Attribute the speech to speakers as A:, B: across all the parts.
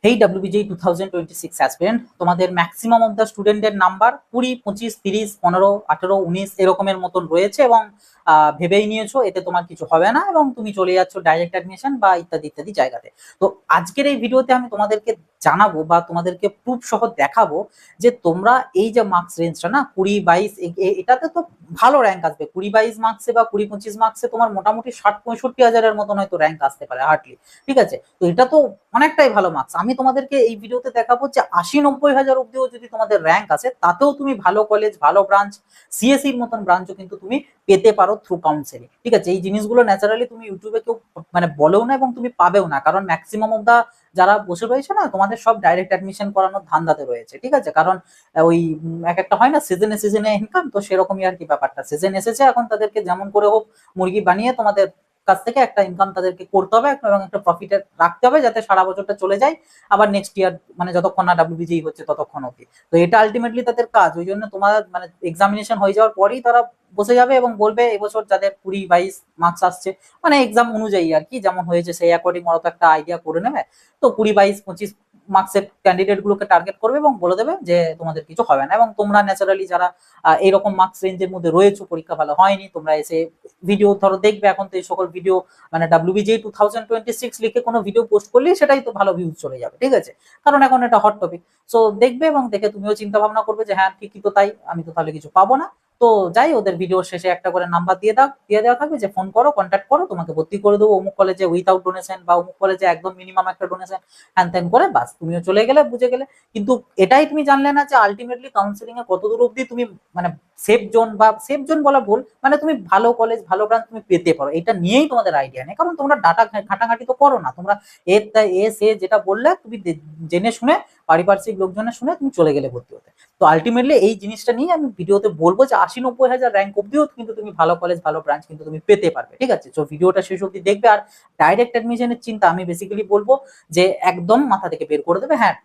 A: এই WBJEE 2026 aspirant, তোমাদের maximum of the স্টুডেন্টের নাম্বার 20, 25, 30, 15, 18, 19 এরকমের মতন রয়েছে এবং ভেবেই নিয়েছো এতে তোমার কিছু হবে না এবং তুমি চলে যাচ্ছ ডাইরেক্ট অ্যাডমিশন বা ইত্যাদি ইত্যাদি জায়গাতে। তো আজকের এই ভিডিওতে আমি তোমাদেরকে জানাবো বা তোমাদেরকে প্রুফ সহ দেখাবো যে তোমরা এই যে মার্কস রেঞ্জটা না 20-22, এটাতে তো ভালো র্যাঙ্ক আসবে। 20-22 মার্কসে বা 20-25 মার্কসে তোমার মোটামুটি 60-65 হাজারের মতন হয়তো র্যাঙ্ক আসতে পারে হার্ডলি। ঠিক আছে, তো এটা তো অনেকটাই ভালো মার্কস। আমি তোমাদেরকে এই ভিডিওতে দেখাবো যে 80-90 হাজার অব্দিও যদি তোমাদের র্যাঙ্ক আসে তাতেও তুমি ভালো কলেজ, ভালো ব্রাঞ্চ, সিএসসির মতন ব্রাঞ্চও কিন্তু তুমি পেতে পারো থ্রু কাউন্সেলিং। ঠিক আছে, এই জিনিসগুলো ন্যাচারালি তুমি ইউটিউবে কেউ মানে বলেও না এবং তুমি পাবেও না, কারণ ম্যাক্সিমাম অফ দা যারা বসে রয়েছে না তোমাদের সব ডাইরেক্ট অ্যাডমিশন করানোর ধান্দাতে রয়েছে। ঠিক আছে, কারণ ওই এক একটা হয় না সিজনে সিজনে ইনকাম, তো সেরকমই আর কি ব্যাপারটা। সিজন এসেছে, এখন তাদেরকে যেমন করে হোক মুরগি বানিয়ে তোমাদের কাছ থেকে একটা ইনকাম তাদেরকে করতে হবে এবং একটা প্রফিটে রাখতে হবে যাতে সারা বছরটা চলে যায়, আবার নেক্সট ইয়ার মানে যতক্ষণ না WBJEE হচ্ছে ততক্ষণ অব্দি। তো এটা আলটিমেটলি তাদের কাজ। ওই জন্য তোমার মানে এক্সামিনেশন হয়ে যাওয়ার পরেই তারা বসে যাবে এবং বলবে এবছর যাদের 20-22 মার্কস আসছে, মানে এক্সাম অনুযায়ী আর কি যেমন হয়েছে সেই অ্যাকর্ডিং ওরা তো একটা আইডিয়া করে নেবে। তো 20-22-25 মার্কসের ক্যান্ডিডেট গুলোকে টার্গেট করবে এবং বলে দেবে যে তোমাদের কিছু হবে না। এবং তোমরা ন্যাচারালি যারা এইরকম মার্কস রেঞ্জের মধ্যে রয়েছে, পরীক্ষা ভালো হয়নি, তোমরা এসে ভিডিও ধরো দেখবে। এখন তো এই সকল ভিডিও মানে WBJEE 2026 লিখে কোনো ভিডিও পোস্ট করলে সেটাই তো ভালো ভিউজ চলে যাবে। ঠিক আছে, কারণ এখন এটা হট টপিক। সো দেখবে এবং দেখে তুমিও চিন্তা ভাবনা করবে যে হ্যাঁ ঠিকই তো, তাই আমি তো তাহলে কিছু পাবো না। তো যাই, ওদের ভিডিওর শেষে একটা করে নাম্বার দিয়ে দেওয়া থাকবে যে ফোন করো, কন্ট্যাক্ট করো, তোমাকে ভর্তি করে দেবো অমুক কলেজে উইথাউট ডোনেশন বা অমুক কলেজে একদম মিনিমাম একটা ডোনেশন, হ্যান ত্যান করে বাস তুমিও চলে গেলে, বুঝে গেলে। কিন্তু এটাই তুমি জানলে না যে আলটিমেটলি কাউন্সিলিং এ কত দূর অব্দি তুমি মানে সেফ জোন, বা সেফ জোন বলা ভুল, মানে তুমি ভালো কলেজ ভালো ব্রাঞ্চ তুমি পেতে পারো, এটা নিয়েই তোমাদের আইডিয়া নেই। কারণ তোমরা ডাটা ঘাটাঘাটি তো করো না, তোমরা সে যেটা বললে তুমি জেনে শুনে পারিপার্শ্বিক লোকজনের শুনে তুমি চলে গেলে ভর্তি হতে। তো আলটিমেটলি এই জিনিসটা নিয়ে আমি ভিডিওতে বলবো যে 80-90 হাজার র্যাঙ্ক অব্দিও কিন্তু তুমি ভালো কলেজ ভালো ব্রাঞ্চ কিন্তু তুমি পেতে পারবে। ঠিক আছে, তো ভিডিওটা শেষ অব্দি দেখবে। আর ডাইরেক্ট অ্যাডমিশনের চিন্তা আমি বেসিক্যালি বলবো যে একদম মাথা থেকে বের করে দেবে। হ্যাঁ,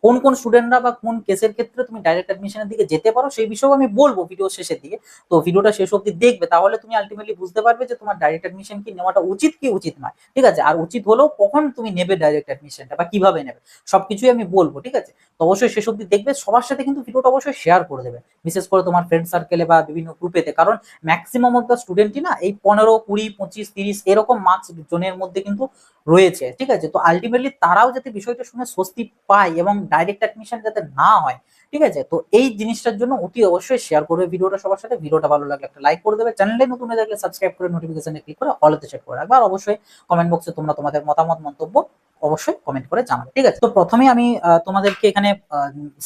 A: কোন কোন স্টুডেন্টরা বা কোন কেসের ক্ষেত্রে তুমি ডাইরেক্ট অ্যাডমিশনের দিকে যেতে পারো সেই বিষয়েও আমি বলবো ভিডিও শেষের দিকে। তো ভিডিওটা শেষ অবধি দেখবে, তাহলে তুমি আলটিমেটলি বুঝতে পারবে যে তোমার ডাইরেক্ট অ্যাডমিশন কি নেওয়াটা উচিত কি উচিত নয়। ঠিক আছে, আর উচিত হলেও কখন তুমি নেবে ডাইরেক্ট অ্যাডমিশনটা বা কিভাবে নেবে সবকিছুই আমি বলবো। ঠিক আছে, তো অবশ্যই শেষ অবধি দেখবে, সবার সাথে কিন্তু ভিডিওটা অবশ্যই শেয়ার করে দেবে, বিশেষ করে তোমার ফ্রেন্ড সার্কেলে বা বিভিন্ন গ্রুপেতে, কারণ ম্যাক্সিমাম অফ দ্য স্টুডেন্টই না এই 15, 20, 25, 30 এরকম মার্কস জোনের মধ্যে কিন্তু রয়েছে। ঠিক আছে, তো আলটিমেটলি তারাও যাতে বিষয়টা শুনে স্বস্তি পায় এবং ডাইরেক্ট অ্যাডমিশন যাতে না হয়। ঠিক আছে, তো এই জিনিসটার জন্য অতি অবশ্যই শেয়ার করবে ভিডিওটা সবার সাথে। ভিডিওটা ভালো লাগলে একটা লাইক করে দেবে, চ্যানেলে নতুন হয়ে থাকলে সাবস্ক্রাইব করে নোটিফিকেশনে ক্লিক করে অলতে সেট করে রাখবে। আর অবশ্যই কমেন্ট বক্সে তোমরা তোমাদের মতামত মন্তব্য অবশ্যই কমেন্ট করে জানাবে। ঠিক আছে, তো প্রথমেই আমি তোমাদেরকে এখানে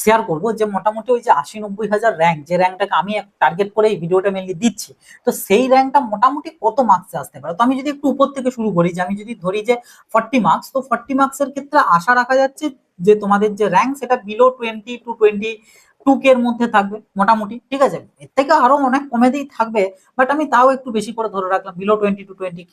A: শেয়ার করব যে মোটামুটি ওই যে 80-90 হাজার র্যাঙ্ক, যে র্যাঙ্কটাকে আমি টার্গেট করে এই ভিডিওটা মেনলি দিচ্ছি, তো সেই র্যাঙ্কটা মোটামুটি কত মার্কসে আসতে পারে। তো আমি যদি একটু উপর থেকে শুরু করি, যে আমি যদি ধরি যে 40 মার্কস, তো 40 মার্কসের ক্ষেত্রে আশা রাখা যাচ্ছে যে তোমাদের যে র্যাঙ্ক সেটা বিলো 20-22 এর মধ্যে থাকবে মোটামুটি। ঠিক আছে, এর থেকে আরো অনেক কমেতেই থাকবে, বাট আমি তাও একটু বেশি করে ধরে রাখলাম বিলো 20-22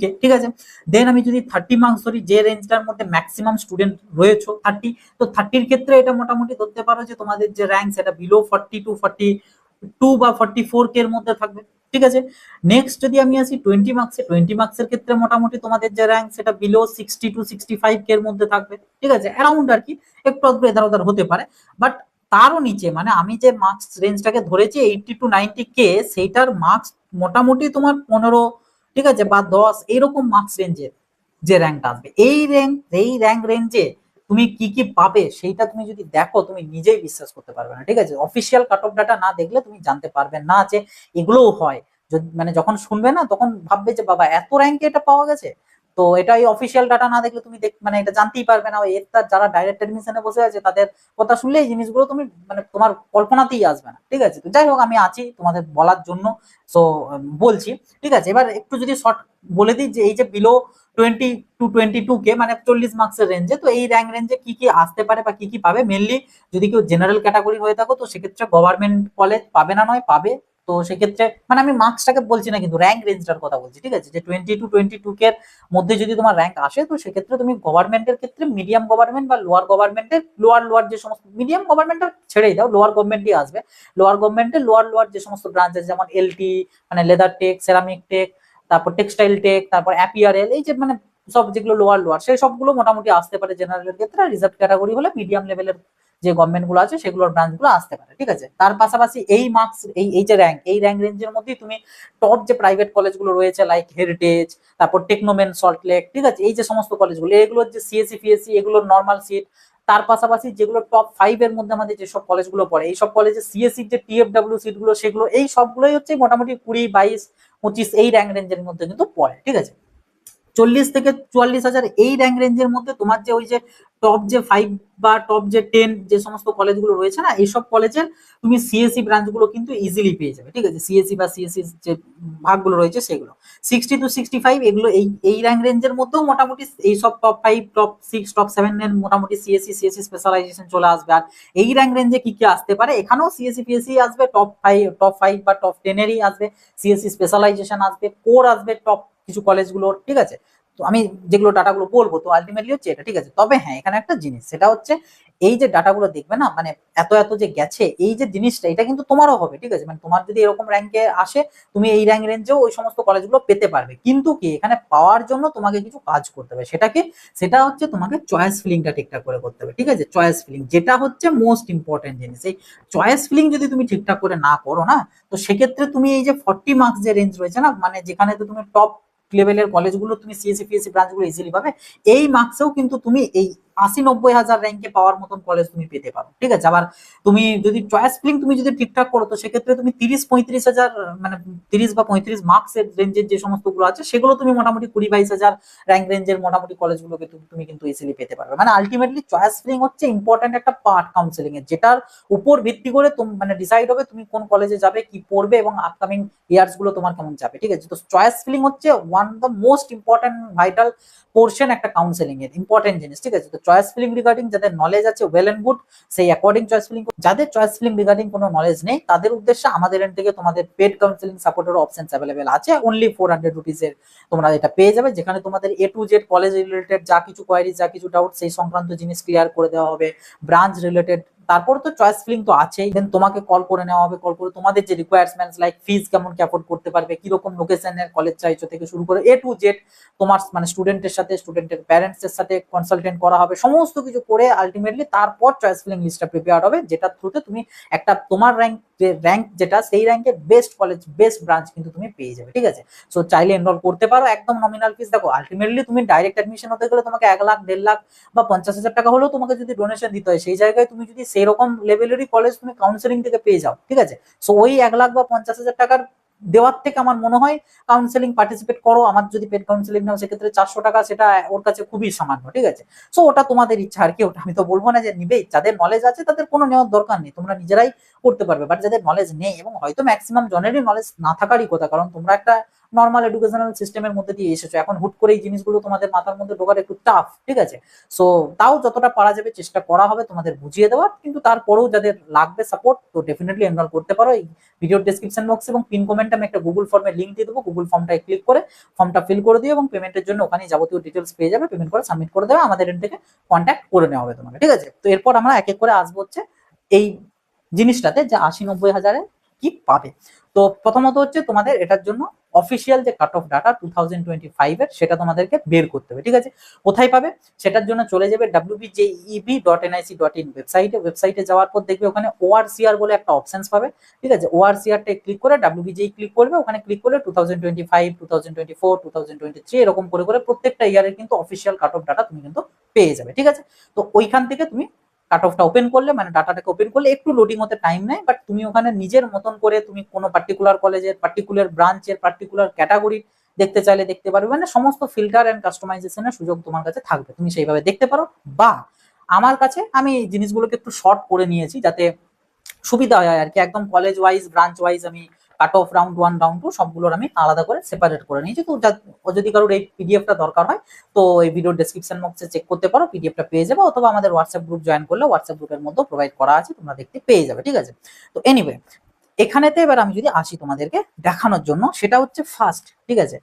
A: কে। ঠিক আছে, দেন আমি যদি 30 মার্কস ধরি, যে রেঞ্জটার মধ্যে ম্যাক্সিমাম স্টুডেন্ট রয়েছে 30, তো 30-র ক্ষেত্রে এটা মোটামুটি ধরতে পারো যে তোমাদের যে র্যাঙ্ক সেটা বিলো 42 বা 44 এর মধ্যে থাকবে। ঠিক আছে, নেক্সট যদি আমি আসি 20 মার্কসের ক্ষেত্রে মোটামুটি তোমাদের যে র্যাঙ্ক সেটা বিলো 60-65 এর মধ্যে থাকবে। ঠিক আছে, অ্যারাউন্ড আর কি, একটু আধটু এধার ওধার হতে পারে, বাট তারও নিচে মানে আমি যে মার্কস রেঞ্জটাকে ধরেছি 80-90 কে, সেইটার মার্কস মোটামুটি তোমার 15, ঠিক আছে, বা 10 এইরকম মার্কস রেঞ্জের যে র্যাঙ্কটা আসবে, এই র্যাঙ্ক রেঞ্জে তুমি কি কি পাবে সেইটা তুমি যদি দেখো তুমি নিজেই বিশ্বাস করতে পারবে না। ঠিক আছে, অফিসিয়াল কাট অফ ডাটা না দেখলে তুমি জানতে পারবে না যে এগুলোও হয়। মানে যখন শুনবে না তখন ভাববে যে বাবা এত র্যাঙ্কে এটা পাওয়া গেছে। তো এটা এই অফিসিয়াল ডাটা না দেখলে তুমি মানে এটা জানতেই পারবে না। এর তার যারা ডাইরেক্ট এডমিশনে বসে আছে তাদের কথা শুনলে এই জিনিসগুলো তুমি মানে তোমার কল্পনাতেই আসবে না। ঠিক আছে, তো যাই হোক আমি আছি তোমাদের বলার জন্য, সো বলছি। ঠিক আছে, এবার একটু যদি শর্ট বলে দিই যে এই যে বিলো 20-22 কে মানে 40 মার্কসের রেঞ্জে, তো এই র্যাঙ্ক রেঞ্জে কি কি আসতে পারে বা কি কি পাবে মেনলি। যদি কেউ জেনারেল ক্যাটাগরি হয়ে থাকো তো সেক্ষেত্রে গভর্নমেন্ট কলেজ পাবে না নয় পাবে। তো সেক্ষেত্রে মানে আমি মার্কসটাকে বলছি না কিন্তু র্যাঙ্ক রেঞ্জটার কথা বলছি। ঠিক আছে, যে 20-22 মধ্যে যদি তোমার র্যাঙ্ক আসে তো সেক্ষেত্রে তুমি গভর্নমেন্টের ক্ষেত্রে মিডিয়াম গভর্নমেন্ট বা লোয়ার গভর্নমেন্টের লোয়ার যে সমস্ত মিডিয়াম গভর্নমেন্টটা ছেড়েই দাও, লোয়ার গভর্নমেন্টই আসবে। লোয়ার গভর্নমেন্টের লোয়ার যে সমস্ত ব্রাঞ্চ আছে যেমন LT মানে লেদার টেক, সেরামিক টেক, তারপর টেক্সটাইল টেক, তারপর অ্যাপিয়ারেল, এই যে মানে সব যেগুলো লোয়ার লোয়ার সেই সবগুলো মোটামুটি আসতে পারে জেনারেলের ক্ষেত্রে। রিজার্ভ ক্যাটাগরি হলে মিডিয়াম লেভেলের যে গভর্নমেন্ট গুলো আছে সেগুলোর ব্রাঞ্চ গুলো আসতে পারে, ঠিক আছে। তার পাশাপাশি এই মার্কস এই যে র্যাঙ্ক, এই র্যাঙ্ক রেঞ্জের মধ্যেই তুমি টপ যে প্রাইভেট কলেজগুলো রয়েছে লাইক হেরিটেজ, তারপর টেকনোমেন সল্টলেক, ঠিক আছে, এই যে সমস্ত কলেজগুলো এগুলোর যে সিএসসি ফিএসসি এগুলোর নর্মাল সিট, তার পাশাপাশি যেগুলো টপ 5 এর মধ্যে আমাদের যেসব কলেজগুলো পড়ে এই সব কলেজে সিএসসি যে টিএফডব্লিউ সিটগুলো সেগুলো এই সবগুলোই হচ্ছে মোটামুটি 20, 22, 25 এই র্যাঙ্ক রেঞ্জের মধ্যে কিন্তু পড়ে, ঠিক আছে। 40 থেকে 44 হাজার এই র্যাঙ্ক রেঞ্জের মধ্যে তোমার যে ওই যে টপ যে 5 বা টপ যে 10 যে সমস্ত কলেজগুলো রয়েছে না এইসব কলেজের তুমি সিএসসি ব্রাঞ্চগুলো কিন্তু ইজিলি পেয়ে যাবে, ঠিক আছে। সিএসসি বা সিএসসি যে ভাগগুলো রয়েছে সেগুলো 60 to 65 এগুলো এই র্যাঙ্ক রেঞ্জের মধ্যেও মোটামুটি এই সব টপ 5 টপ 6 টপ 7 এর মোটামুটি সিএসসি স্পেশালাইজেশন চলে আসবে। আর এই র্যাঙ্ক রেঞ্জে কি কি আসতে পারে, এখানেও সিএসসি পিএসসি আসবে, টপ 5 বা টপ 10 এরই আসবে, সিএসসি স্পেশালাইজেশন আসবে, কোর আসবে টপ কিছু কলেজগুলোর, ঠিক আছে। তো আমি যেগুলো ডাটাগুলো বলবো তো আলটিমেটলি হচ্ছে এটা, ঠিক আছে। তবে হ্যাঁ এখানে একটা জিনিস সেটা হচ্ছে এই যে ডাটাগুলো দেখবে না, মানে এত এত যে গেছে এই যে জিনিসটা এটা কিন্তু তোমারও হবে, ঠিক আছে। মানে তোমার যদি এরকম র্যাঙ্কে আসে তুমি এই র্যাঙ্ক রেঞ্জেও ওই সমস্ত কলেজগুলো পেতে পারবে, কিন্তু কি এখানে পাওয়ার জন্য তোমাকে কিছু কাজ করতে হবে। সেটা কি, সেটা হচ্ছে তোমাকে চয়েস ফিলিংটা ঠিকঠাক করে করতে হবে, ঠিক আছে। চয়েস ফিলিং যেটা হচ্ছে মোস্ট ইম্পর্টেন্ট জিনিস, এই চয়েস ফিলিং যদি তুমি ঠিকঠাক করে না করো না, তো সেক্ষেত্রে তুমি এই যে 40 মার্কস যে রেঞ্জ রয়েছে না, মানে যেখানে তো তুমি টপ লেভেলের কলেজগুলো তুমি সিএসসি পিএসসি ব্রাঞ্চগুলো ইজিলি পাবে, এই মার্কসেও কিন্তু তুমি এই 80-90 হাজার র্যাঙ্কে পাওয়ার মতন কলেজ তুমি পেতে পারো, ঠিক আছে। আবার তুমি যদি চয়েস ফিলিং তুমি যদি ঠিকঠাক করো তো সেক্ষেত্রে তুমি 30-35 হাজার মানে 30 বা 35 মার্কসের রেঞ্জের যে সমস্ত গুলো আছে সেগুলো তুমি মোটামুটি 20-22 হাজার র্যাঙ্ক রেঞ্জের মোটামুটি কলেজগুলোকে তুমি কিন্তু ইজিলি পেতে পারবে। মানে আলটিমেটলি চয়েস ফিলিং হচ্ছে ইম্পর্টেন্ট একটা পার্ট কাউন্সিলিং এর, যেটার উপর ভিত্তি করে তুমি মানে ডিসাইড হবে তুমি কোন কলেজে যাবে, কি পড়বে এবং আপকামিং ইয়ার্স গুলো তোমার কেমন যাবে, ঠিক আছে। তো চয়েস ফিলিং হচ্ছে one of the most important vital portion একটা কাউন্সিলিং এর, ইম্পর্টেন্ট জিনিস, ঠিক আছে। তো চয়েস ফিলিং রিগার্ডিং যাদের নলেজ আছে ওয়েল এন্ড গুড, সেই অ্যাকর্ডিং চয়েস ফিলিং। যাদের চয়েস ফিলিং রিগার্ডিং কোনো নলেজ নেই তাদের উদ্দেশ্যে আমাদের এন্ড থেকে তোমাদের পেড কাউন্সিলিং সাপোর্টের অপশনস অ্যাভেলেবেল আছে, অনলি 400 রুপিসের তোমরা এটা পেয়ে যাবে, যেখানে তোমাদের এ টু জেড কলেজ রিলেটেড যা কিছু কোয়ারি যা কিছু ডাউট সেই সংক্রান্ত জিনিস ক্লিয়ার করে দেওয়া হবে, ব্রাঞ্চ রিলেটেড, তারপর তো চয়েস ফিলিং তো আছেই, দেন তোমাকে কল করে নেওয়া হবে, কল করে তোমাদের যে রিকোয়ারমেন্টস লাইক ফিজ কেমন কি অ্যাফোর্ড করতে পারবে, কিরকম লোকেশনের কলেজ চাইছো থেকে শুরু করে এ টু জেড তোমার মানে স্টুডেন্টের সাথে স্টুডেন্টের প্যারেন্টস এর সাথে কনসালটেন্ট করা হবে, সমস্ত কিছু করে আলটিমেটলি তারপর চয়েস ফিলিং লিস্টটা প্রিপেয়ার হবে, যেটা থ্রুতে তুমি একটা তোমার র্যাঙ্ক যেটা সেই র্যাঙ্কের বেস্ট কলেজ বেস্ট ব্রাঞ্চ কিন্তু তুমি পেয়ে যাবে, ঠিক আছে। সো চাইলে এনরোল করতে পারো, একদম নমিনাল ফিস। দেখো আলটিমেটলি তুমি ডাইরেক্ট অ্যাডমিশন হতে গেলে তোমাকে 1 লাখ 1.5 লাখ বা 50,000 টাকা হলেও তোমাকে যদি ডোনেশন দিতে হয়, সেই জায়গায় তুমি যদি সেরকম লেভেলেরই কলেজ তুমি কাউন্সিলিং থেকে পেয়ে যাও, ঠিক আছে। সো ওই 1 লাখ বা 50,000 টাকার দেওয়ার থেকে আমার মনে হয় কাউন্সিলিং পার্টিসিপেট করো। আমার যদি পেড কাউন্সিলিং নাও সেক্ষেত্রে 400 টাকা, সেটা ওর কাছে খুবই সামান্য, ঠিক আছে। সো ওটা তোমাদের ইচ্ছা আর কি, ওটা আমি তো বলবো না যে নিবেই, যাদের নলেজ আছে তাদের কোনো নেওয়ার দরকার নেই, তোমরা নিজেরাই করতে পারবে। বাট যাদের নলেজ নেই, এবং হয়তো ম্যাক্সিমাম জনেরই নলেজ না থাকারই কথা, কারণ তোমরা একটা নর্মাল এডুকেশনাল সিস্টেমের মধ্যে দিয়ে এসেছো, এখন হুট করে এই জিনিসগুলো তোমাদের মাথার মধ্যে ঢোকাটা একটু টাফ, ঠিক আছে। সো তাও যতটা পারা যাবে চেষ্টা করা হবে তোমাদের বুঝিয়ে দেওয়ার, কিন্তু তারপরেও যাদের লাগবে সাপোর্ট তো ডেফিনেটলি এনরোল করতে পারো। এই ভিডিওর ডেসক্রিপশন বক্স এবং পিন কমেন্টে আমি একটা গুগল ফর্মের লিঙ্ক দিয়ে দেবো, গুগল ফর্মটায় ক্লিক করে ফর্মটা ফিল করে দিও এবং পেমেন্টের জন্য ওখানে যাবতীয় ডিটেলস পেয়ে যাবে, পেমেন্ট করে সাবমিট করে দেবে, আমাদের এন্ড থেকে কন্ট্যাক্ট করে নেওয়া হবে তোমাকে, ঠিক আছে। তো এরপর আমরা এক এক করে আসবো হচ্ছে এই জিনিসটাতে যে 80-90 হাজারে কি পাবে। তো প্রথমত হচ্ছে তোমাদের এটার জন্য অফিসিয়াল যে কাট অফ ডাটা 2025 এর সেটা তোমাদেরকে বের করতে হবে, ঠিক আছে। কোথায় পাবে, সেটার জন্য চলে যাবে wbjeb.nic.in ওয়েবসাইটে যাওয়ার পর দেখবে ওখানে ওআরসিআর বলে একটা অপশনস পাবে, ঠিক আছে। ওআরসিআরটা ক্লিক করে wbj ক্লিক করবে, ওখানে ক্লিক করলে 2025 2024 2023 এরকম করে করে প্রত্যেকটা ইয়ারের কিন্তু অফিসিয়াল কাট অফ ডাটা তুমি কিন্তু পেয়ে যাবে, ঠিক আছে। তো ওইখান থেকে তুমি কাট অফটা ওপেন করলে মানে ডাটাটাকে ওপেন করলে একটু লোডিং হতে টাইম নেয়, বাট তুমি ওখানে নিজের মতন করে তুমি কোনো পার্টিকুলার কলেজের পার্টিকুলার ব্রাঞ্চের পার্টিকুলার ক্যাটাগরি দেখতে চাইলে দেখতে পারবে, মানে সমস্ত ফিল্টার এন্ড কাস্টমাইজেশনের সুযোগ তোমার কাছে থাকবে, তুমি সেইভাবে দেখতে পারো। বা আমার কাছে আমি জিনিসগুলোকে একটু শর্ট করে নিয়েছি যাতে সুবিধা হয় আর কি, একদম কলেজ ওয়াইজ ব্রাঞ্চ ওয়াইজ আমি কাট অফ রাউন্ড 1 রাউন্ড 2 সবগুলোর আমি আলাদা করে সেপারেট করে নিয়েছি। তো যদি কারোর এই পিডিএফটা দরকার হয় তো এই ভিডিও ডেসক্রিপশন বক্সে চেক করতে পারো, পিডিএফটা পেয়ে যাবে, অথবা আমাদের হোয়াটসঅ্যাপ গ্রুপ জয়েন করলে হোয়াটসঅ্যাপ গ্রুপের মধ্যে প্রোভাইড করা আছে, তোমরা দেখতে পেয়ে যাবে, ঠিক আছে। তো এনিওয়ে এখানেতে এবার আমি যদি আসি তোমাদেরকে দেখানোর জন্য, সেটা হচ্ছে ফার্স্ট, ঠিক আছে।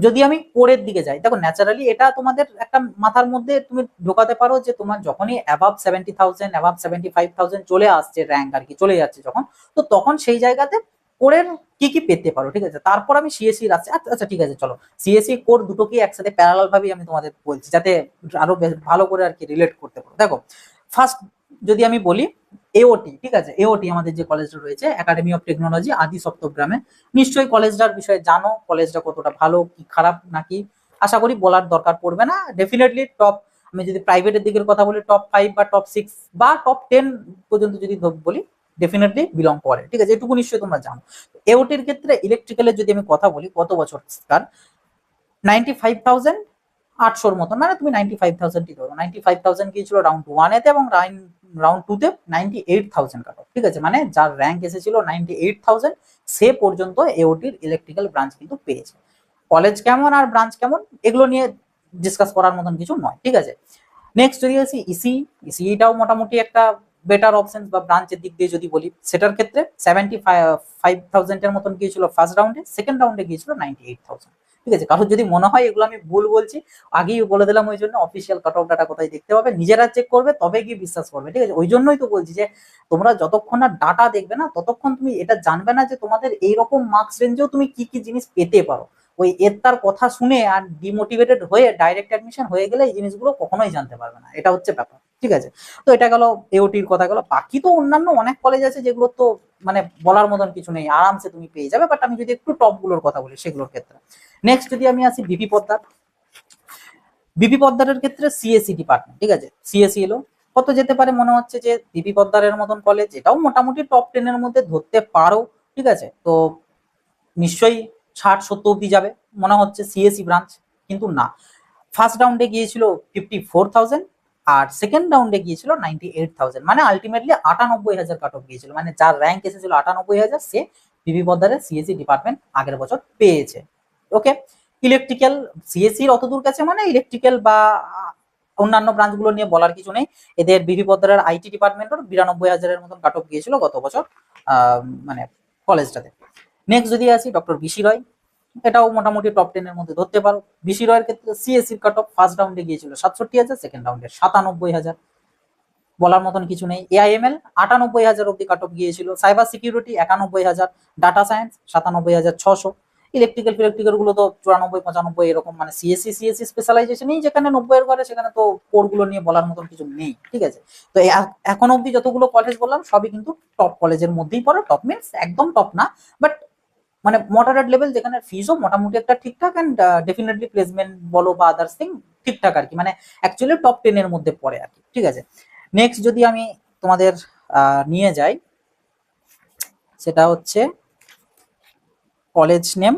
A: যদি আমি কোরের দিকে যাই, দেখো ন্যাচারালি এটা তোমাদের একটা মাথার মধ্যে তুমি ঢোকাতে পারো যে তোমার যখনই অ্যাবাভ 70,000 অ্যাবাভ 75,000 চলে আসছে র্যাঙ্ক আর কি, চলে যাচ্ছে যখন, তো তখন সেই জায়গাতে কোরের কি কি পেতে পারো, ঠিক আছে। তারপর আমি সিএসসি আচ্ছা আচ্ছা ঠিক আছে, চলো সিএসসি কোর দুটোকে একসাথে প্যারালাল ভাবে আমি তোমাদের বলছি, যাতে আরো ভালো করে আর কি রিলেট করতে পারো। দেখো ফার্স্ট যদি আমি বলি এওটি, ঠিক আছে, এওটি আমাদের যে কলেজটা রয়েছে একাডেমি অফ টেকনোলজি আদি সপ্তগ্রামে, নিশ্চয়ই কলেজটার বিষয়ে জানো, কলেজটা কতটা ভালো কি খারাপ নাকি, আশা করি বলার দরকার পড়বে না। ডেফিনেটলি টপ, আমি যদি প্রাইভেটের দিকের কথা বলি টপ 5 বা টপ 6 বা টপ 10 পর্যন্ত যদি বলি ডেফিনেটলি বিলং করে, ঠিক আছে, এটুকু নিশ্চয়ই তোমরা জানো। এওটির ক্ষেত্রে ইলেকট্রিক্যালের যদি আমি কথা বলি কত বছর কার, 95,800 মতন, মানে তুমি 95,000ই ধরো, 95,000 গিয়েছিল রাউন্ড 1 এতে এবং রাউন্ড 2 তে 98,000 কাট অফ, ঠিক আছে, মানে যার র্যাঙ্ক এসেছিল 98,000 সে পর্যন্ত এওটির ইলেকট্রিক্যাল ব্রাঞ্চ কিন্তু পেয়েছে। কলেজ কেমন আর ব্রাঞ্চ কেমন এগুলো নিয়ে ডিসকাস করার মতন কিছু নয়, ঠিক আছে। নেক্সট যদি আসি ইসি, ইসিটাও মোটামুটি একটা বেটার অপশন বা ব্রাঞ্চের দিক দিয়ে যদি বলি, সেটার ক্ষেত্রে 75,000 এর মতন গিয়েছিল ফার্স্ট রাউন্ডে, সেকেন্ড রাউন্ডে গিয়েছিল 98,000, ঠিক আছে। কারণ যদি মনে হয় এগুলো আমি ভুল বলছি, আগেই বলে দিলাম, ওই জন্য অফিসিয়াল কাট অফ ডাটা কোথায় দেখতে পাবে নিজেরা চেক করবে তবে গিয়ে বিশ্বাস করবে, ঠিক আছে। ওই জন্যই তো বলছি যে তোমরা যতক্ষণ না ডাটা দেখবে না ততক্ষণ তুমি এটা জানবে না যে তোমাদের এইরকম মার্কস রেঞ্জেও তুমি কি কি জিনিস পেতে পারো। ওই এর তার কথা শুনে আর ডিমোটিভেটেড হয়ে ডাইরেক্ট অ্যাডমিশন হয়ে গেলে এই জিনিসগুলো কখনোই জানতে পারবে না, এটা হচ্ছে ব্যাপার, ঠিক আছে। তো এটা গেল এওটির কথা গেল, বাকি তো অন্যান্য অনেক কলেজ আছে যেগুলো তো মানে বলার মতন কিছু নেই, আরামসে তুমি পেয়ে যাবে। বাট আমি যদি একটু টপ গুলোর কথা বলি সেগুলোর ক্ষেত্রে, নেক্সট যদি আমি আসি বিপি পদ্মার, বিপি পদ্মারের ক্ষেত্রে সিএসসি ডিপার্টমেন্ট, ঠিক আছে, সিএসসি এলো কত যেতে পারে, মনে হচ্ছে যে বিপি পদ্মারের মতন কলেজ এটাও মোটামুটি টপ 10 এর মধ্যে ধরতে পারো, ঠিক আছে। তো নিশ্চয়ই 60-70 অব্দি যাবে মনে হচ্ছে সিএসসি ব্রাঞ্চ, কিন্তু না, ফার্স্ট রাউন্ডে গিয়েছিল 54,000 আর সেকেন্ড রাউন্ডে গিয়েছিল 98,000, মানে আলটিমেটলি 98,000 কাট অফ গিয়েছিল, মানে যার র্যাঙ্ক এসেছিল 98,000 সে বিপি পদ্মারের সিএসসি ডিপার্টমেন্ট আগের বছর পেয়েছে। ওকে, ইলেকট্রিক্যাল সিএসসির অত দূর কাছে, মানে ইলেকট্রিক্যাল বা অন্যান্য ব্রাঞ্চগুলো নিয়ে বলার কিছু নেই, এদের বিপি পদ্মারের আইটি ডিপার্টমেন্টের 92,000-এর মতন কাট অফ গিয়েছিল গত বছর মানে কলেজটাতে। নেক্সট যদি আসি ডক্টর বিসি রয়, এটাও মোটামুটি টপ 10 এর মধ্যে ধরতে পারো। বিসি রয়ের ক্ষেত্রে সিএসসির কাট অফ ফার্স্ট রাউন্ডে গিয়েছিল 67,000, সেকেন্ড রাউন্ডে 97,000, বলার মতন কিছু নেই। এআইএমএল 98,000 অব্দি কাট অফ গিয়েছিল, cyber security 91,000, data science 97,600, electrical ফিলেকট্রিক্যাল গুলো তো 94-95 এরকম, মানে সিএসসি স্পেশালাইজেশনই যেখানে 90-এর ঘরে সেখানে তো কোর গুলো নিয়ে বলার মতন কিছু নেই, ঠিক আছে। তো এখন অব্দি যতগুলো কলেজ বললাম সবই কিন্তু টপ কলেজের মধ্যেই পড়ে, টপ মিনস একদম টপ না, বাট মানে মডারেট লেভেল, যেখানে ফিজও মোটামুটি একটা ঠিকঠাক অ্যান্ড ডেফিনেটলি প্লেসমেন্ট বলো বা আদার্স থিং ঠিকঠাক আর কি, মানে অ্যাকচুয়ালি টপ 10 এর মধ্যে পড়ে আর কি, ঠিক আছে। নেক্সট যদি আমি তোমাদের নিয়ে যাই, সেটা হচ্ছে কলেজ নেম,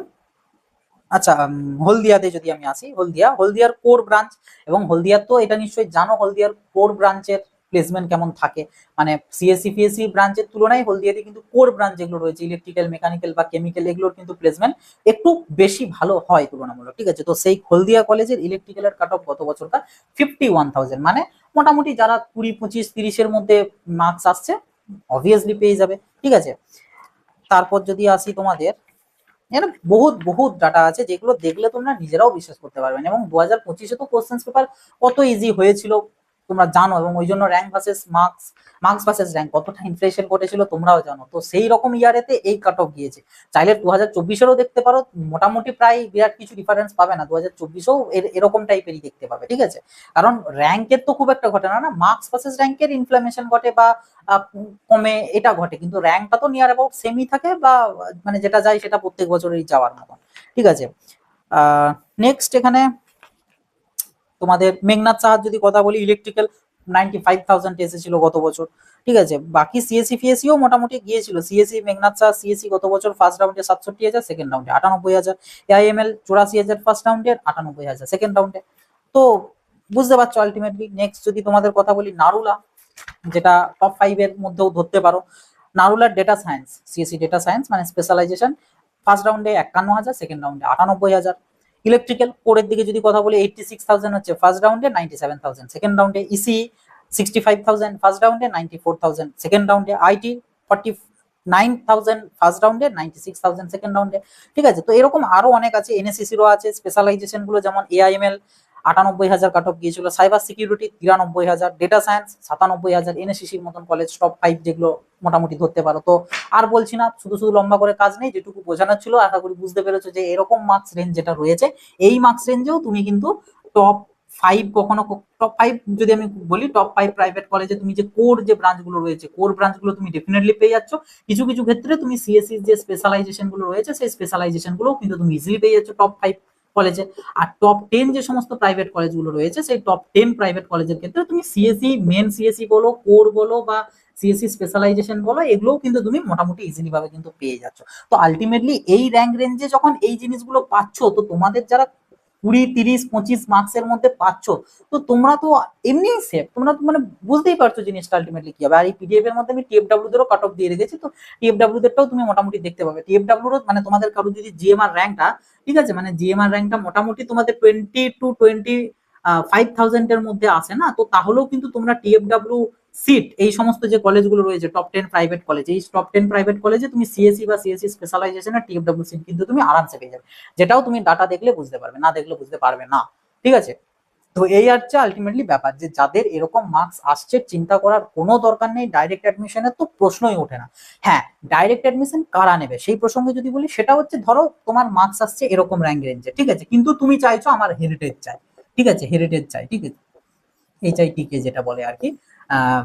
A: আচ্ছা হলদিয়াতে যদি আমি আসি, হলদিয়ার কোর ব্রাঞ্চ, এবং হলদিয়ার তো এটা নিশ্চয়ই জানো হলদিয়ার কোর ব্রাঞ্চের প্লেসমেন্ট কেমন থাকে, মানে সিএসসি পিএসসি ব্রাঞ্চের তুলনায় হলদিয়াতে কিন্তু কোর ব্রাঞ্চ যেগুলো রয়েছে ইলেকট্রিক্যাল মেকানিক্যাল বা কেমিক্যাল এগুলোর কিন্তু প্লেসমেন্ট একটু বেশি ভালো হয় তুলনামূলক, ঠিক আছে। তো সেই হলদিয়া কলেজের ইলেকট্রিক্যালের কাট অফ গত বছরকার 51,000, মানে মোটামুটি যারা 20-25-30-এর মধ্যে মার্কস আসছে অবভিয়াসলি পেয়ে যাবে, ঠিক আছে। তারপর যদি আসি তোমাদের, এখানে বহুত বহুত ডাটা আছে যেগুলো দেখলে তোমরা নিজেরাও বিশ্বাস করতে পারবে না, এবং 2025-এ তো কোশ্চেন পেপার কত ইজি হয়েছিল তোমরা জানো, এবং ওই জন্য rank versus marks versus rank কতটা ইনফ্লেশন ঘটেছিল তোমরাও জানো। তো সেই রকম ইয়ারেতে এই কাট অফ গিয়েছে, চাইলে 2024-এরও দেখতে পারো, মোটামুটি প্রায় বিরাট কিছু ডিফারেন্স পাবে না, 2024-এও এরকম টাইপেরই দেখতে পাবে, ঠিক আছে। কারণ র্যাঙ্কের তো খুব একটা ঘটে না, মার্কস ভার্সেস র্যাঙ্কের ইনফ্লেমেশন ঘটে বা কমে এটা ঘটে, কিন্তু র্যাঙ্কটা তো নিয়ার অ্যাবাউট সেমই থাকে, বা মানে যেটা যায় সেটা প্রত্যেক বছরই যাওয়ার মতন, ঠিক আছে। নেক্সট এখানে তোমাদের মেঘনাথ সাহার যদি কথা বলি, ইলেকট্রিক্যাল 95,000 এসেছিল গত বছর, ঠিক আছে। বাকি সিএসসি ফিএসসিও মোটামুটি গিয়েছিল, সিএসসি মেঘনাথ সাহা সিএসসি গত বছর ফার্স্ট রাউন্ডে 67,000, সেকেন্ড রাউন্ডে 98,000, এআইএমএল 84,000 ফার্স্ট রাউন্ডে, 98,000 সেকেন্ড রাউন্ডে। তো বুঝতে পারছো আলটিমেটলি। নেক্সট যদি তোমাদের কথা বলি নারুলা, যেটা টপ 5 এর মধ্যেও ধরতে পারো, নারুলার data science, CSC data science মানে স্পেশালাইজেশন, ফার্স্ট রাউন্ডে 51,000, সেকেন্ড রাউন্ডে 98,000। ইলেকট্রিক্যাল কোরের দিকে যদি কথা বলি 86,000 হচ্ছে ফার্স্ট রাউন্ডে, 97,000 সেকেন্ড রাউন্ডে। ইসি 65,000 ফার্স্ট রাউন্ডে, 94,000 সেকেন্ড রাউন্ডে। আইটি 49,000 ফার্স্ট রাউন্ডে, 96,000 সেকেন্ড রাউন্ডে, ঠিক আছে। তো এরকম আরো অনেক আছে, এনএসসিসিরও আছে স্পেশালাইজেশন গুলো, যেমন এআইএমএল 98,000 কাট অফ গিয়েছিল, সাইবার সিকিউরিটি 93,000, ডেটা সায়েন্স 97,000, এনএসসিসির মতন কলেজ টপ 5 যেগুলো মোটামুটি ধরতে পারো। তো আর বলছি না, শুধু শুধু লম্বা করে কাজ নেই, যেটুকু বোঝানোর ছিল আশা করি বুঝতে পেরেছো যে এরকম মার্কস রেঞ্জ যেটা রয়েছে, এই মার্কস রেঞ্জেও তুমি কিন্তু টপ 5 কখনো, টপ 5 যদি আমি বলি, টপ 5 প্রাইভেট কলেজে তুমি যে কোর যে ব্রাঞ্চগুলো রয়েছে, কোর ব্রাঞ্চগুলো তুমি ডেফিনেটলি পেয়ে যাচ্ছ। কিছু কিছু ক্ষেত্রে তুমি সিএসসি যে স্পেশালাইজেশন গুলো রয়েছে, সেই স্পেশালাইজেশন গুলো কিন্তু তুমি ইজিলি পেয়ে যাচ্ছ টপ 5 কলেজে। আর টপ 10 যে সমস্ত প্রাইভেট কলেজগুলো রয়েছে, সেই টপ 10 প্রাইভেট কলেজের ক্ষেত্রে তুমি সিএসসি, মেন সিএসসি বলো, কোর বলো বা সিএসসি স্পেশালাইজেশন বলো, এগুলোও কিন্তু তুমি মোটামুটি ইজিলি ভাবে কিন্তু পেয়ে যাচ্ছ। তো আলটিমেটলি এই র্যাঙ্ক রেঞ্জে যখন এই জিনিসগুলো পাচ্ছ, তো তোমাদের যারা 20, 30, 25 মার্কসের মধ্যে পাচ্ছ, তো তোমরা তো এমনি সেফ, তোমরা তো মানে বুঝতেই পারছো জিনিসটা আলটিমেটলি কি হবে। আর এই পিডিএফ এর মধ্যে আমি টিএফডব্লিউ দেরও কাট অফ দিয়ে রেখেছি, তো টিএফডব্লিউ দেরটাও তুমি মোটামুটি দেখতে পাবে। টিএফডব্লিউ মানে তোমাদের কারো যদি জিএমআর র্যাঙ্কটা, ঠিক আছে, মানে জিএমআর র্যাঙ্কটা মোটামুটি তোমাদের 20 to 25,000 এর মধ্যে আসে না, তো তাহলেও কিন্তু তোমরা টিএফডব্লিউ সিট, এই সমস্ত যে কলেজগুলো রয়েছে টপ 10 প্রাইভেট কলেজ, এই টপ 10 প্রাইভেট কলেজে তুমি সিএসসি বা সিএসসি স্পেশালাইজেশন আর টিএফডব্লিউ সিট কিন্তু তুমি আরামসে পেয়ে যাবে, যেটাও তুমি ডাটা দেখলে বুঝতে পারবে, না দেখলে বুঝতে পারবে না, ঠিক আছে। তো এই হচ্ছে আলটিমেটলি ব্যাপার, যে যাদের এরকম মার্কস আসছে চিন্তা করার কোনো দরকার নেই, ডাইরেক্ট অ্যাডমিশনের তো প্রশ্নই ওঠে না। হ্যাঁ, ডাইরেক্ট অ্যাডমিশন কারা নেবে সেই প্রসঙ্গে যদি বলি, সেটা হচ্ছে ধরো তোমার মার্কস আসছে এরকম র্যাঙ্ক রেঞ্জে, ঠিক আছে, কিন্তু তুমি চাইছো আমার হেরিটেজ চাই, ঠিক আছে, হেরিটেজ চাই, ঠিক আছে, এইচআইটিকে যেটা বলে আর কি, আহ,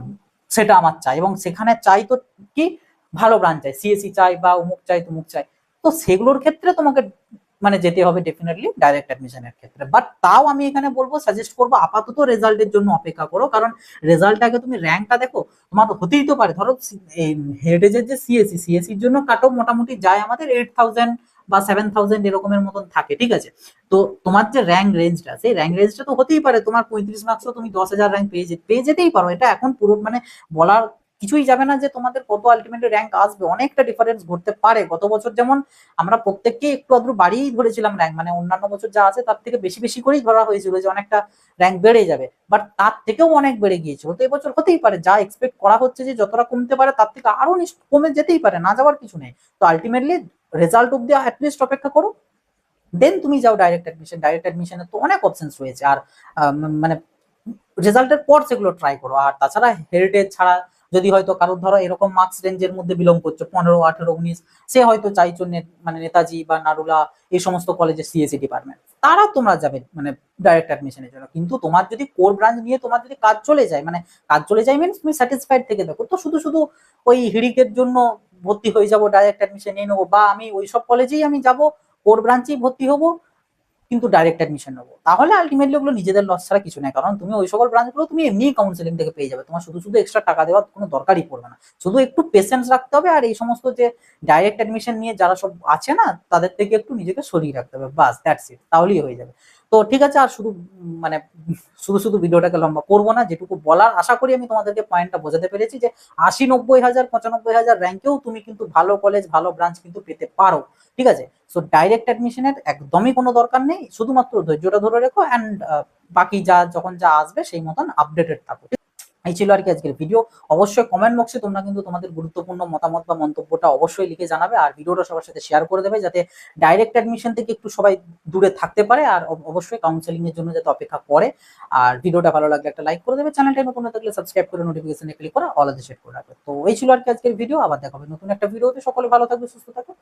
A: সেটা আমার চাই, এবং সেখানে চাই তো কি ভালো ব্রাঞ্চ চাই, সিএসসি চাই বা অমুক চাই তমুক চাই, তো সেগুলোর ক্ষেত্রে তোমাকে মানে যেতে হবে ডেফিনেটলি ডাইরেক্ট অ্যাডমিশনের ক্ষেত্রে। বাট তাও আমি এখানে বলবো, সাজেস্ট করবো আপাতত রেজাল্টের জন্য অপেক্ষা করো, কারণ রেজাল্ট আগে তুমি র্যাঙ্কটা দেখো। তোমার হতেই তো পারে ধরো হেরিটেজের যে সিএসসি, সিএসসির জন্য কাট অফ মোটামুটি যায় আমাদের 8,000 বা 7,000 এরকমের মতন থাকে, ঠিক আছে। তো তোমার যে র্যাঙ্ক রেঞ্জটা, সেই র্যাঙ্ক রেঞ্জটা তো হতেই পারে তোমার 35 মার্কসও তুমি 10,000 র্যাঙ্ক পেয়ে যেতেই পারো, এটা এখন পুরো মানে বলার কিছুই যাবে না যে তোমাদের কত আলটিমেটলি র্যাঙ্ক আসবে, অনেকটা ডিফারেন্স ঘটতে পারে। গত বছর যেমন আমরা প্রত্যেককে একটু আদ্রু বাড়িয়েই ধরেছিলাম র্যাঙ্ক, মানে অন্যান্য বছর যা আছে তার থেকে বেশি বেশি করেই ধরা হয়েছিল যে অনেকটা র্যাঙ্ক বেড়ে যাবে, বাট তার থেকেও অনেক বেড়ে গিয়েছিল। তো এবছর হতেই পারে, যা এক্সপেক্ট করা হচ্ছে যে যতটা কমতে পারে তার থেকে আরো কমে যেতেই পারে, না যাওয়ার কিছু নেই। তো আলটিমেটলি রেজাল্ট অব্দি অ্যাটলিস্ট অপেক্ষা করো, দেন তুমি যাও ডাইরেক্ট অ্যাডমিশন। ডাইরেক্ট অ্যাডমিশনের তো অনেক অপশনস রয়েছে, আর মানে রেজাল্টের পর সেগুলো ট্রাই করো। আর তাছাড়া হেরিটেজ ছাড়া যদি হয়তো কারোর ধরো এরকম মার্কস রেঞ্জের মধ্যে বিলং করছো 15, 18, 19, সে হয়তো চাইছো মানে নেতাজি বা নারুলা এই সমস্ত কলেজের সিএসসি ডিপার্টমেন্ট, তারা তোমরা যাবে মানে ডাইরেক্ট অ্যাডমিশনের জন্য। কিন্তু তোমার যদি কোর ব্রাঞ্চ নিয়ে তোমার যদি কাজ চলে যায়, মানে কাজ চলে যায় মিনস তুমি স্যাটিসফাইড থেকে দেখো, তো শুধু শুধু ওই হিড়িকের জন্য ভর্তি হয়ে যাবো, ডাইরেক্ট অ্যাডমিশন নিয়ে নেবো, বা আমি ওইসব কলেজেই আমি যাবো, কোর ব্রাঞ্চেই ভর্তি হবো কিন্তু ডাইরেক্ট অ্যাডমিশন নেবো, তাহলে আলটিমেটলি ওগুলো নিজেদের লস ছাড়া কিছু নেই। কারণ তুমি ওই সকল ব্রাঞ্চগুলো তুমি এমনি কাউন্সিলিং থেকে পেয়ে যাবে, তোমার শুধু শুধু এক্সট্রা টাকা দেওয়ার কোনো দরকারই পড়বে না। শুধু একটু পেশেন্স রাখতে হবে, আর এই সমস্ত যে ডাইরেক্ট অ্যাডমিশন নিয়ে যারা সব আছে না, তাদের থেকে একটু নিজেকে সরিয়ে রাখতে হবে, বাস দ্যাটস ইট, তাহলেই হয়ে যাবে। তো ঠিক আছে, আর শুধু মানে শুধু শুধু ভিডিওটাকে লম্বা করবো না, যেটুকু বলার আশা করি আমি তোমাদেরকে পয়েন্টটা বোঝাতে পেরেছি, যে 80, 90,000, 95,000 র্যাঙ্কেও তুমি কিন্তু ভালো কলেজ ভালো ব্রাঞ্চ কিন্তু পেতে পারো, ঠিক আছে। সো ডাইরেক্ট অ্যাডমিশনের একদমই কোনো দরকার নেই, শুধুমাত্র ধৈর্যটা ধরে রেখো, অ্যান্ড বাকি যখন যা আসবে সেই মতন আপডেটেড থাকো। এই ছিল আর কি আজকের ভিডিও। অবশ্যই কমেন্ট বক্সে তোমরা কিন্তু তোমাদের গুরুত্বপূর্ণ মতামত বা মন্তব্যটা অবশ্যই লিখে জানাবে, আর ভিডিওটা সবার সাথে শেয়ার করে দেবে, যাতে ডাইরেক্ট অ্যাডমিশন থেকে একটু সবাই দূরে থাকতে পারে, আর অবশ্যই কাউন্সেলিং এর জন্য যাতে অপেক্ষা করে। আর ভিডিওটা ভালো লাগলে একটা লাইক করে দেবে, চ্যানেলটা নতুন হয়ে থাকলে সাবস্ক্রাইব করে নোটিফিকেশনে ক্লিক করে অল সেট করে রাখবে। তো এই ছিল আর কি আজকের ভিডিও, আবার দেখা হবে নতুন একটা ভিডিওতে। সকলে ভালো থাকবে, সুস্থ থাকবে।